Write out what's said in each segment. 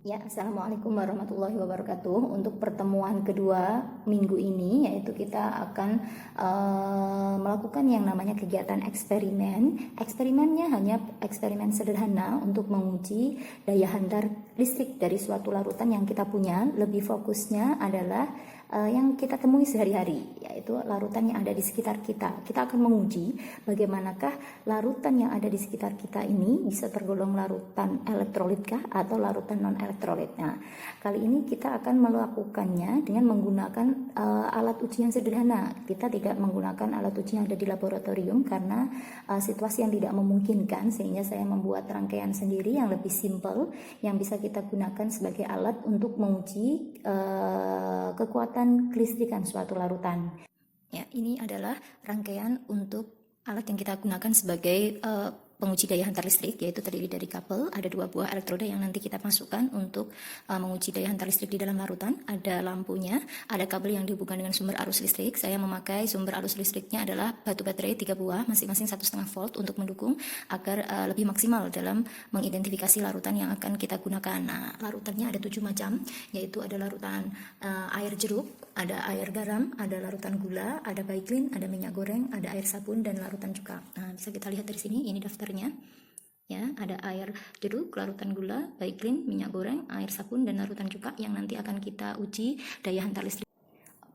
Ya, Assalamualaikum warahmatullahi wabarakatuh. Untuk pertemuan kedua minggu ini, yaitu kita akan melakukan yang namanya kegiatan eksperimen. Eksperimennya hanya eksperimen sederhana untuk menguji daya hantar listrik dari suatu larutan yang kita punya. Lebih fokusnya adalah yang kita temui sehari-hari, yaitu larutan yang ada di sekitar kita. Kita akan menguji bagaimanakah larutan yang ada di sekitar kita ini bisa tergolong larutan elektrolit kah atau larutan non elektrolit. Nah, kali ini kita akan melakukannya dengan menggunakan alat uji yang sederhana. Kita tidak menggunakan alat uji yang ada di laboratorium karena situasi yang tidak memungkinkan, sehingga saya membuat rangkaian sendiri yang lebih simple yang bisa kita gunakan sebagai alat untuk menguji kekuatan kelistrikan suatu larutan. Ya, ini adalah rangkaian untuk alat yang kita gunakan sebagai penguji daya hantar listrik, yaitu terdiri dari kabel. Ada 2 buah elektroda yang nanti kita masukkan untuk menguji daya hantar listrik di dalam larutan. Ada lampunya, ada kabel yang dihubungkan dengan sumber arus listrik. Saya memakai sumber arus listriknya adalah batu baterai 3 buah, masing-masing 1,5 volt untuk mendukung agar lebih maksimal dalam mengidentifikasi larutan yang akan kita gunakan. Nah, larutannya ada 7 macam, yaitu ada larutan air jeruk, ada air garam, ada larutan gula, ada baiklin, ada minyak goreng, ada air sabun, dan larutan cuka. Nah, bisa kita lihat dari sini, ini daftarnya. Ya, ada air jeruk, larutan gula, baiklin, minyak goreng, air sabun, dan larutan cuka yang nanti akan kita uji daya hantar listrik.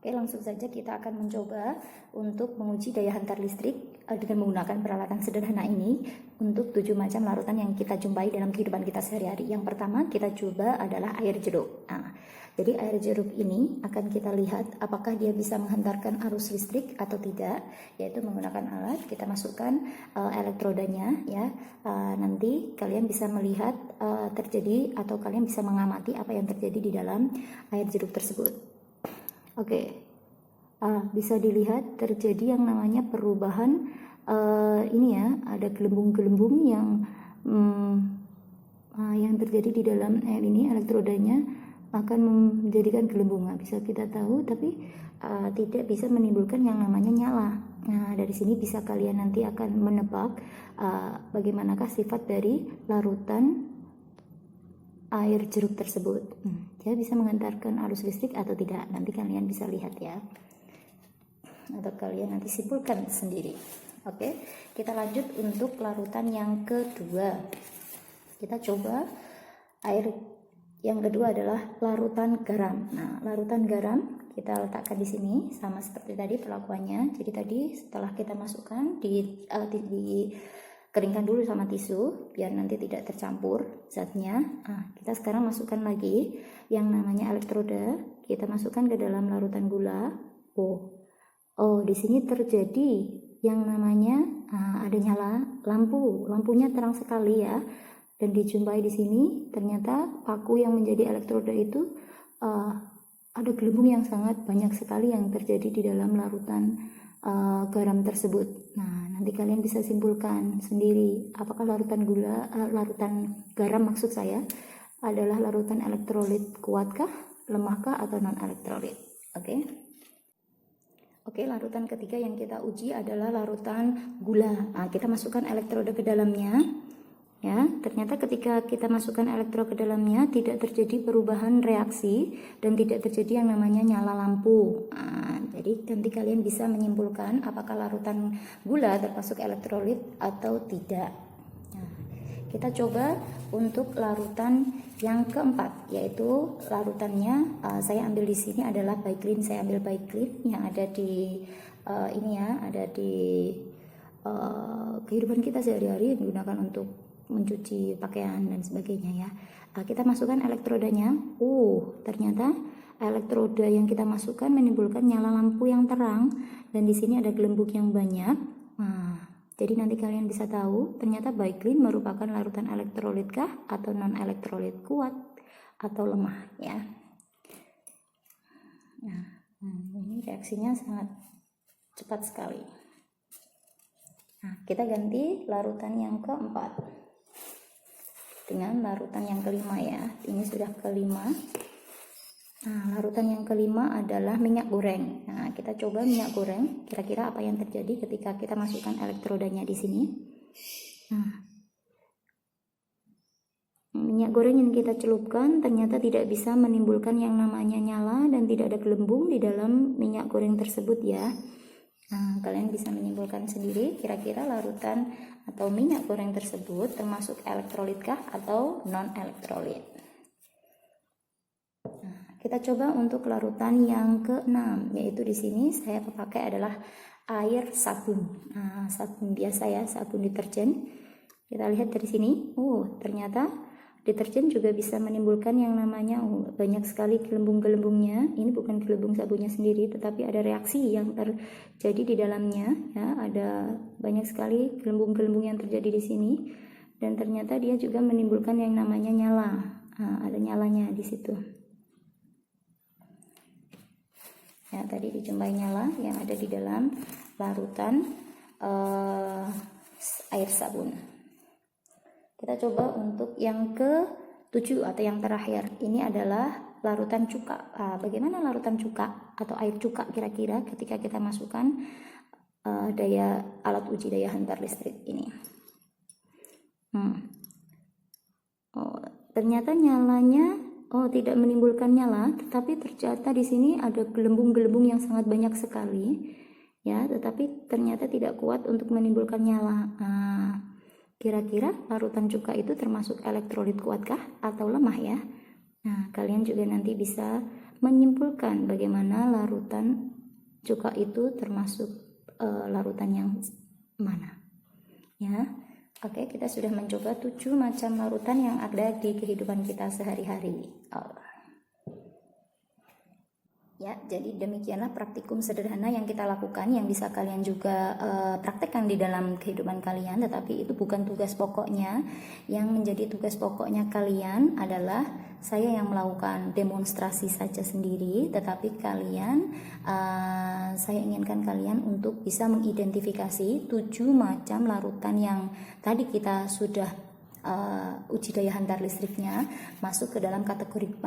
Oke, langsung saja kita akan mencoba untuk menguji daya hantar listrik dengan menggunakan peralatan sederhana ini untuk 7 macam larutan yang kita jumpai dalam kehidupan kita sehari-hari. Yang pertama kita coba adalah air jeruk. Nah, jadi air jeruk ini akan kita lihat apakah dia bisa menghantarkan arus listrik atau tidak, yaitu menggunakan alat. Kita masukkan elektrodanya ya. Nanti kalian bisa melihat terjadi atau kalian bisa mengamati apa yang terjadi di dalam air jeruk tersebut. Oke, bisa dilihat terjadi yang namanya perubahan ini ya, ada gelembung-gelembung yang terjadi di dalam air ini. Elektrodanya akan menjadikan gelembung, bisa kita tahu, tapi tidak bisa menimbulkan yang namanya nyala. Nah, dari sini bisa kalian nanti akan menebak bagaimanakah sifat dari larutan air jeruk tersebut. Dia bisa mengantarkan arus listrik atau tidak. Nanti kalian bisa lihat ya, atau kalian nanti simpulkan sendiri. Oke, kita lanjut untuk larutan yang kedua. Kita coba air yang kedua adalah larutan garam. Nah, larutan garam kita letakkan di sini sama seperti tadi perlakuannya. Jadi tadi setelah kita masukkan keringkan dulu sama tisu biar nanti tidak tercampur zatnya. Nah, kita sekarang masukkan lagi yang namanya elektroda. Kita masukkan ke dalam larutan gula. Oh, di sini terjadi yang namanya ada nyala lampu. Lampunya terang sekali ya. Dan dijumpai di sini ternyata paku yang menjadi elektroda itu ada gelembung yang sangat banyak sekali yang terjadi di dalam larutan garam tersebut. Nah, nanti kalian bisa simpulkan sendiri apakah larutan garam maksud saya adalah larutan elektrolit kuatkah, lemahkah, atau non elektrolit. Oke, larutan ketiga yang kita uji adalah larutan gula. Nah, kita masukkan elektroda ke dalamnya. Ya, ternyata ketika kita masukkan elektroda ke dalamnya tidak terjadi perubahan reaksi dan tidak terjadi yang namanya nyala lampu. Nah, jadi nanti kalian bisa menyimpulkan apakah larutan gula termasuk elektrolit atau tidak. Nah, kita coba untuk larutan yang keempat, yaitu larutannya saya ambil di sini adalah baiklin. Saya ambil baiklin yang ada di ada di kehidupan kita sehari-hari digunakan untuk mencuci pakaian dan sebagainya ya. Kita masukkan elektrodanya. Ternyata elektroda yang kita masukkan menimbulkan nyala lampu yang terang dan di sini ada gelembung yang banyak. Nah, jadi nanti kalian bisa tahu ternyata baiklin merupakan larutan elektrolit kah atau non elektrolit, kuat atau lemah ya. Nah, ini reaksinya sangat cepat sekali. Nah, kita ganti larutan yang keempat dengan larutan yang kelima ya. Ini sudah kelima. Nah, larutan yang kelima adalah minyak goreng. Nah, kita coba minyak goreng. Kira-kira apa yang terjadi ketika kita masukkan elektrodanya di sini. Nah, minyak goreng yang kita celupkan ternyata tidak bisa menimbulkan yang namanya nyala dan tidak ada gelembung di dalam minyak goreng tersebut ya. Nah, kalian bisa menyimpulkan sendiri kira-kira larutan atau minyak goreng tersebut termasuk elektrolit kah atau non elektrolit. Nah, kita coba untuk larutan yang ke-6, yaitu di sini saya pakai adalah air sabun. Nah, sabun biasa ya, sabun deterjen. Kita lihat dari sini, ternyata deterjen juga bisa menimbulkan yang namanya banyak sekali gelembung-gelembungnya. Ini bukan gelembung sabunnya sendiri, tetapi ada reaksi yang terjadi di dalamnya. Ya, ada banyak sekali gelembung-gelembung yang terjadi di sini, dan ternyata dia juga menimbulkan yang namanya nyala. Nah, ada nyalanya di situ. Ya, tadi dijumpai nyala yang ada di dalam larutan air sabun. Kita coba untuk yang ke-7 atau yang terakhir. Ini adalah larutan cuka. Bagaimana larutan cuka atau air cuka kira-kira ketika kita masukkan alat uji daya hantar listrik ini. Ternyata nyalanya tidak menimbulkan nyala, tetapi ternyata di sini ada gelembung-gelembung yang sangat banyak sekali. Ya, tetapi ternyata tidak kuat untuk menimbulkan nyala. Kira-kira larutan cuka itu termasuk elektrolit kuatkah atau lemah ya? Nah, kalian juga nanti bisa menyimpulkan bagaimana larutan cuka itu termasuk larutan yang mana. Ya, oke, kita sudah mencoba 7 macam larutan yang ada di kehidupan kita sehari-hari. Ya, jadi demikianlah praktikum sederhana yang kita lakukan, yang bisa kalian juga praktekkan di dalam kehidupan kalian, tetapi itu bukan tugas pokoknya. Yang menjadi tugas pokoknya kalian adalah saya yang melakukan demonstrasi saja sendiri, tetapi kalian, saya inginkan kalian untuk bisa mengidentifikasi 7 macam larutan yang tadi kita sudah uji daya hantar listriknya masuk ke dalam kategori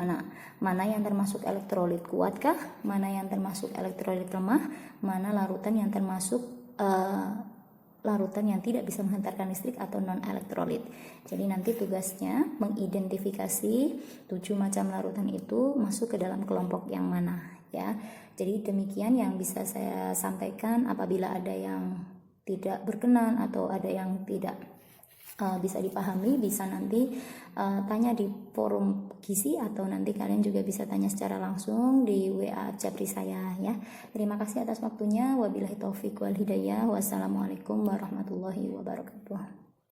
mana yang termasuk elektrolit kuatkah, mana yang termasuk elektrolit lemah, mana larutan yang termasuk larutan yang tidak bisa menghantarkan listrik atau non elektrolit. Jadi nanti tugasnya mengidentifikasi 7 macam larutan itu masuk ke dalam kelompok yang mana ya. Jadi demikian yang bisa saya sampaikan. Apabila ada yang tidak berkenan atau ada yang tidak bisa dipahami, bisa nanti tanya di forum gizi, atau nanti kalian juga bisa tanya secara langsung di WA Jabri saya ya. Terima kasih atas waktunya. Wabillahi taufik wal hidayah. Wassalamualaikum warahmatullahi wabarakatuh.